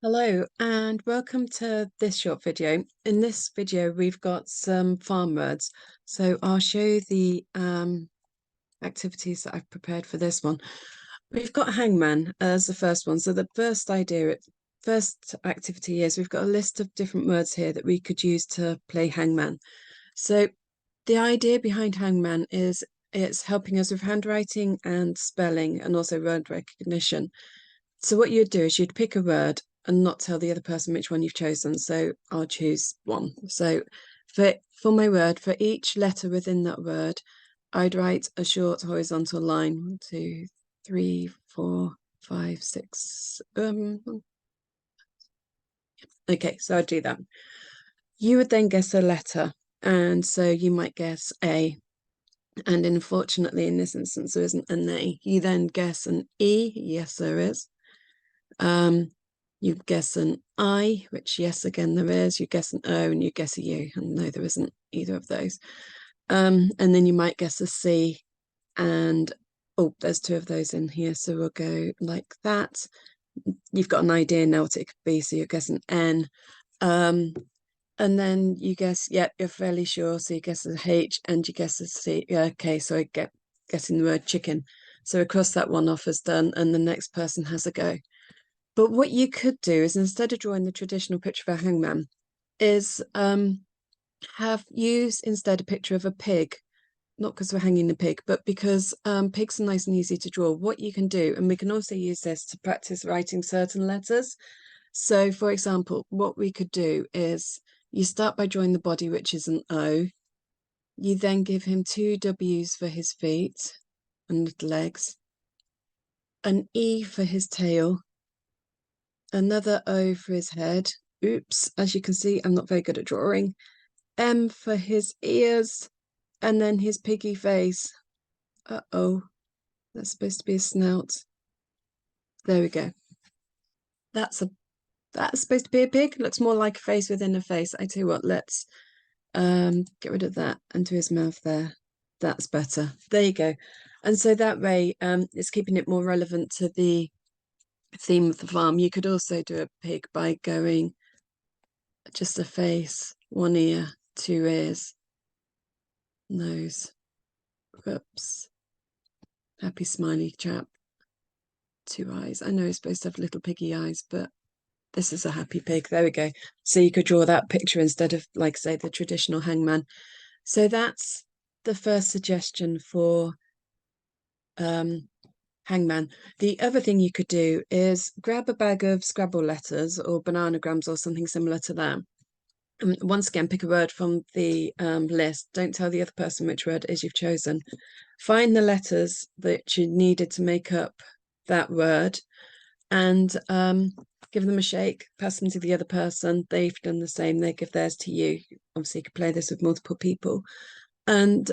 Hello and welcome to this short video. In this video, we've got some farm words. So I'll show you the activities that I've prepared for this one. We've got hangman as the first one. So the first activity is we've got a list of different words here that we could use to play hangman. So the idea behind hangman is it's helping us with handwriting and spelling and also word recognition. So what you'd do is you'd pick a word and not tell the other person which one you've chosen. So I'll choose one. So for my word, for each letter within that word, I'd write a short horizontal line. 1, 2, 3, 4, 5, 6. Okay, so I'd do that. You would then guess a letter. And so you might guess A. And unfortunately, in this instance, there isn't an A. You then guess an E. Yes, there is. You guess an I, which yes, again there is. You guess an O and you guess a U, and no, there isn't either of those. And then you might guess a C, and oh, there's two of those in here, so we'll go like that. You've got an idea now what it could be, so you guess an N. And then you guess, yep, you're fairly sure, so you guess a H and you guess a C. Yeah, okay, so I get guessing the word chicken. So we cross that one off as done, and the next person has a go. But what you could do is instead of drawing the traditional picture of a hangman, is have use instead a picture of a pig, not because we're hanging the pig, but because pigs are nice and easy to draw. What you can do, and we can also use this to practice writing certain letters. So, for example, what we could do is you start by drawing the body, which is an O. You then give him two W's for his feet and legs, an E for his tail, another O for his head. Oops, as you can see, I'm not very good at drawing. M for his ears, and then his piggy face. Uh-oh, that's supposed to be a snout. There we go. That's supposed to be a pig. Looks more like a face within a face. I tell you what, let's get rid of that and do his mouth there. That's better. There you go. And so that way, it's keeping it more relevant to the theme of the farm. You could also do a pig by going just a face, one ear, two ears, nose. Whoops. Happy smiley chap. Two eyes. I know he's supposed to have little piggy eyes, but this is a happy pig. There we go. So you could draw that picture instead of, like, say, the traditional hangman. So that's the first suggestion for hangman. The other thing you could do is grab a bag of Scrabble letters or bananagrams or something similar to that. And once again, pick a word from the list. Don't tell the other person which word it is you've chosen. Find the letters that you needed to make up that word and give them a shake, pass them to the other person. They've done the same. They give theirs to you. Obviously, you could play this with multiple people. And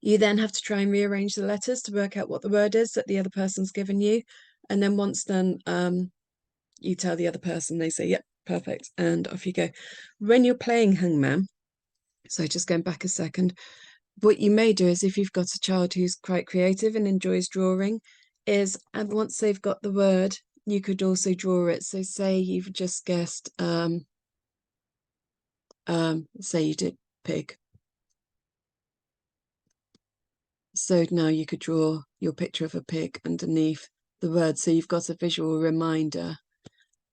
you then have to try and rearrange the letters to work out what the word is that the other person's given you. And then once done, you tell the other person, they say, yep, perfect. And off you go. When you're playing hangman, so just going back a second, what you may do is if you've got a child who's quite creative and enjoys drawing, is and once they've got the word, you could also draw it. So say you've just guessed, say you did pig. So now you could draw your picture of a pig underneath the word. So you've got a visual reminder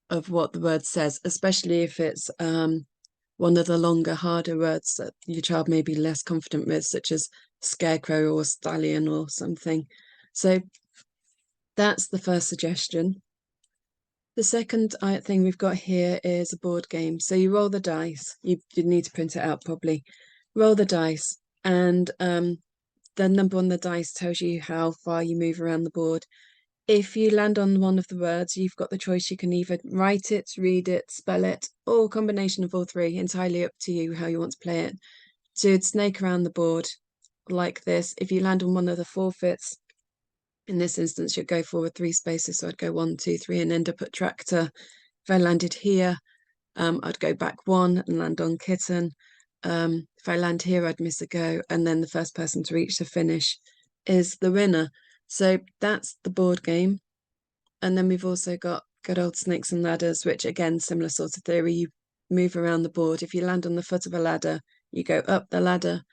of what the word says, especially if it's one of the longer, harder words that your child may be less confident with, such as scarecrow or stallion or something. So that's the first suggestion. The second thing we've got here is a board game. So you roll the dice. You need to print it out probably. Roll the dice, and the number on the dice tells you how far you move around the board. If you land on one of the words, you've got the choice. You can either write it, read it, spell it, or a combination of all three. Entirely up to you how you want to play it. So you'd snake around the board like this. If you land on one of the forfeits, in this instance, you'd go forward 3 spaces. So I'd go 1, 2, 3 and end up at tractor. If I landed here, I'd go back 1 and land on kitten. If I land here, I'd miss a go. And then the first person to reach the finish is the winner. So that's the board game. And then we've also got good old snakes and ladders, which again, similar sort of theory. You move around the board. If you land on the foot of a ladder, you go up the ladder.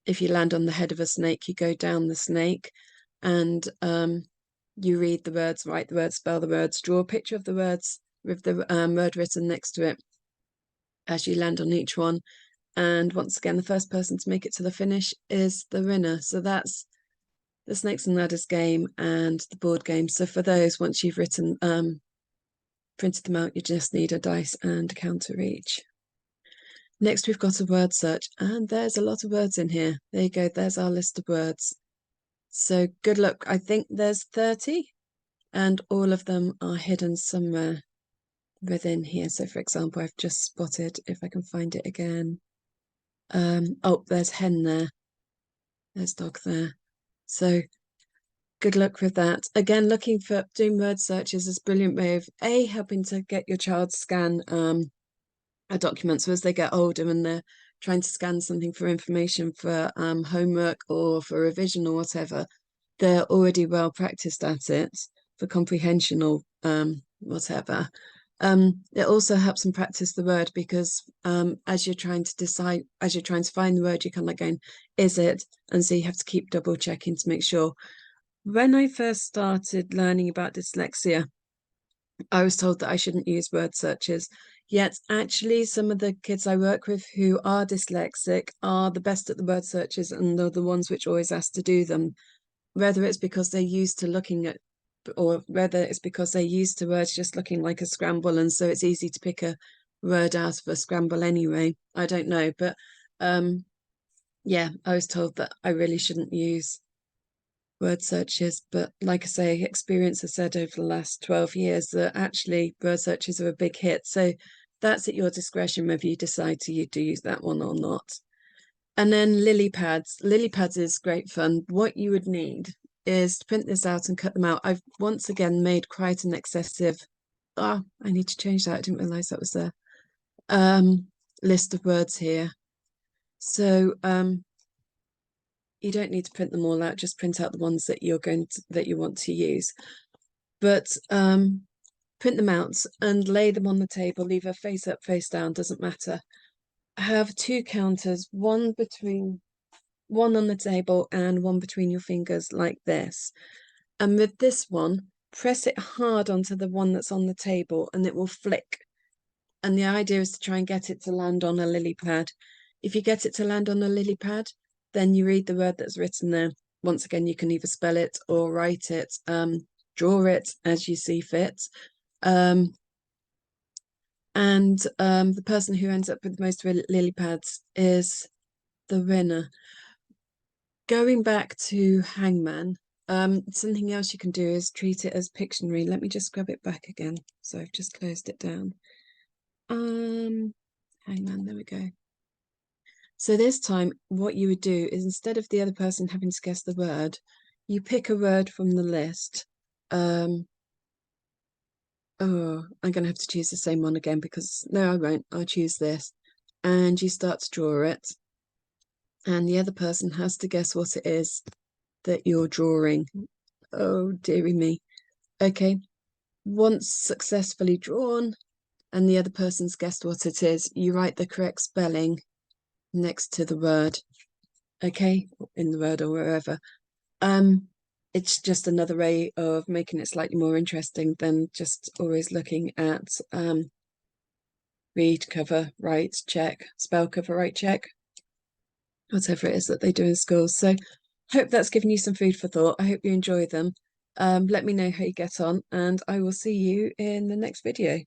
If you land on the head of a snake, you go down the snake. And you read the words, write the words, spell the words, draw a picture of the words with the word written next to it as you land on each one. And once again, the first person to make it to the finish is the winner. So that's the Snakes and Ladders game and the board game. So for those, once you've written, printed them out, you just need a dice and a counter each. Next, we've got a word search, and there's a lot of words in here. There you go. There's our list of words. So good luck. I think there's 30, and all of them are hidden somewhere within here. So for example, I've just spotted, if I can find it again. Oh, there's hen there. There's dog there. So good luck with that. Again, looking for doing word searches is a brilliant way of helping to get your child scan a document. So as they get older and they're trying to scan something for information for homework or for revision or whatever, they're already well practiced at it for comprehension or whatever. It also helps them practice the word because as you're trying to find the word, you're kind of like going, is it? And so you have to keep double checking to make sure. When I first started learning about dyslexia, I was told that I shouldn't use word searches. Yet actually some of the kids I work with who are dyslexic are the best at the word searches and they're the ones which always ask to do them. Whether it's because they're used to looking at, or whether it's because they're used to words just looking like a scramble and so it's easy to pick a word out of a scramble anyway. I don't know, but yeah, I was told that I really shouldn't use word searches, but like I say, experience has said over the last 12 years that actually word searches are a big hit. So that's at your discretion whether you decide to use that one or not. And then lily pads. Lily pads is great fun. What you would need is to print this out and cut them out. I've once again made quite an excessive, I need to change that. I didn't realize that was there. List of words here. So you don't need to print them all out, just print out the ones that you want to use. But print them out and lay them on the table, either face up, face down, doesn't matter. Have two counters, one on the table and one between your fingers like this. And with this one, press it hard onto the one that's on the table and it will flick. And the idea is to try and get it to land on a lily pad. If you get it to land on a lily pad, then you read the word that's written there. Once again, you can either spell it or write it, draw it as you see fit. And the person who ends up with the most lily pads is the winner. Going back to Hangman, something else you can do is treat it as Pictionary. Let me just grab it back again. So I've just closed it down. Hangman, there we go. So this time, what you would do is instead of the other person having to guess the word, you pick a word from the list. Oh, I'm going to have to choose the same one again because no, I won't. I'll choose this. And you start to draw it. And the other person has to guess what it is that you're drawing. Oh, dearie me. Okay. Once successfully drawn and the other person's guessed what it is, you write the correct spelling next to the word. Okay, in the word or wherever. It's just another way of making it slightly more interesting than just always looking at read, cover, write, check, spell, cover, write, check, whatever it is that they do in schools. So hope that's given you some food for thought. I hope you enjoy them. Let me know how you get on and I will see you in the next video.